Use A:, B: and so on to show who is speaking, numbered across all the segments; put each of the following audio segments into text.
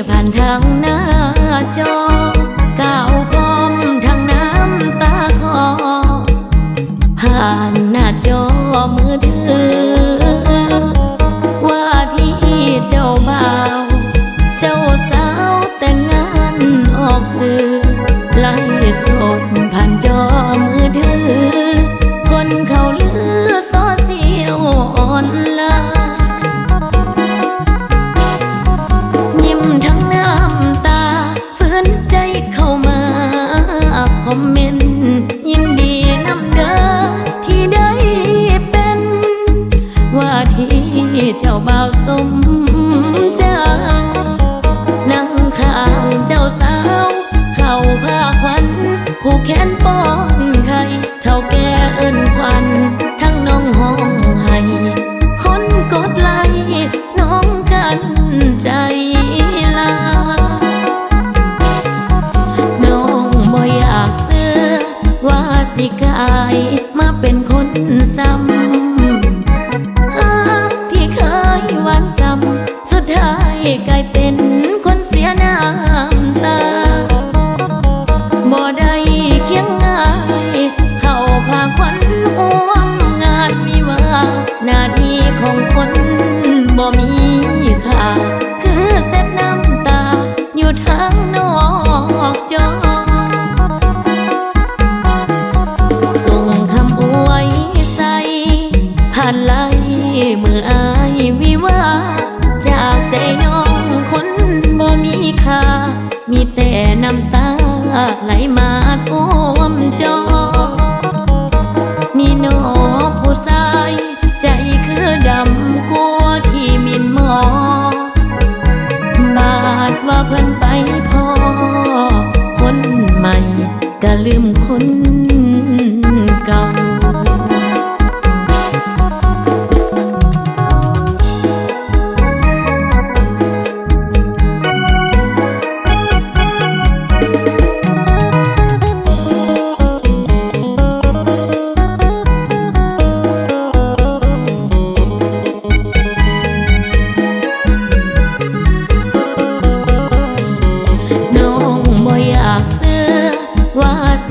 A: ผ่านทางหน้าจอก้าวพร้อมทางน้ำตาคลอผ่านหน้าจอมือถือว่าที่เจ้าบ่าวเจ้าสาวแต่งงานออกสื่อไลฟ์สดผ่านจอมือถือคนเขาลือโซเชียลออนไลน์ทั้งน้ำตาฝืนใจเข้ามาคอมเมนต์ยินดีนำเด้อที่ได้เป็นว่าที่เจ้าบ่าวสมใจนั่งข้างเจ้าสาวเข้าผ้าขวัญผูกแขนป้อนไข่เท่าแก่เอิ้นขวัญทั้งน้องห้องให้คนกดไลค์น้องกันใจสิกลายมาเป็นคนซ้ำที่เคยหวานซ้ำสุดท้ายกลายเป็นคนเสียน้ำตาบ่ได้เคียงง่ายเข้าพาควันอ้วมงานวิวาหน้าที่ของคนบ่มีค่าคือเส็ดน้ำตาอยู่ทางนอกจอผ่านไล่มืออายวิวาจากใจน้องคนบ่มีค่ามีแต่น้ำตาไหลมาท่วมจอนี่น้อผู้ชายใจคือดำกลัวที่มินมอบาดว่าเพิ่นไปพอคนใหม่ก็ลืมคนเก่า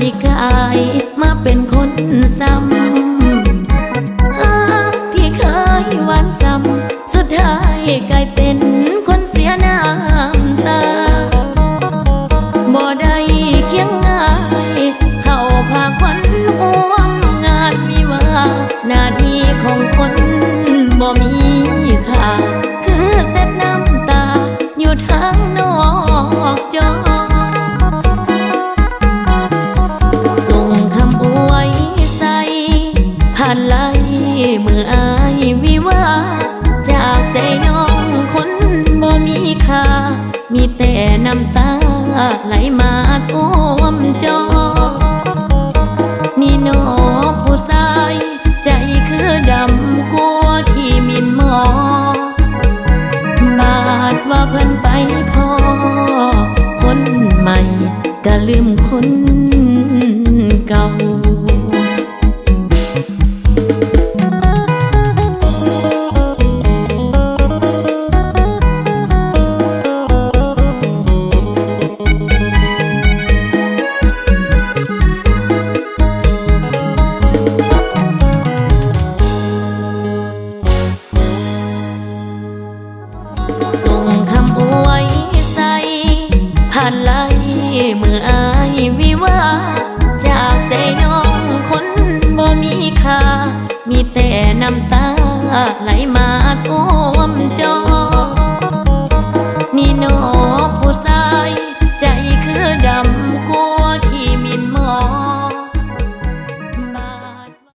A: สิกลายมาเป็นคนซ้ำที่เคยหวานซ้ำสุดท้ายกลายเป็นคนเสียน้ำตาบ่ได้เคียงง่ายเข้าพาควันอ้วมงานวิวาหน้าที่ของคนบ่มีค่าคือเส็ดน้ำตาอยู่ทางนอกจอผ่านไล่มืออายวิวาจากใจน้องคนบ่มีค่ามีแต่น้ำตาไหลมา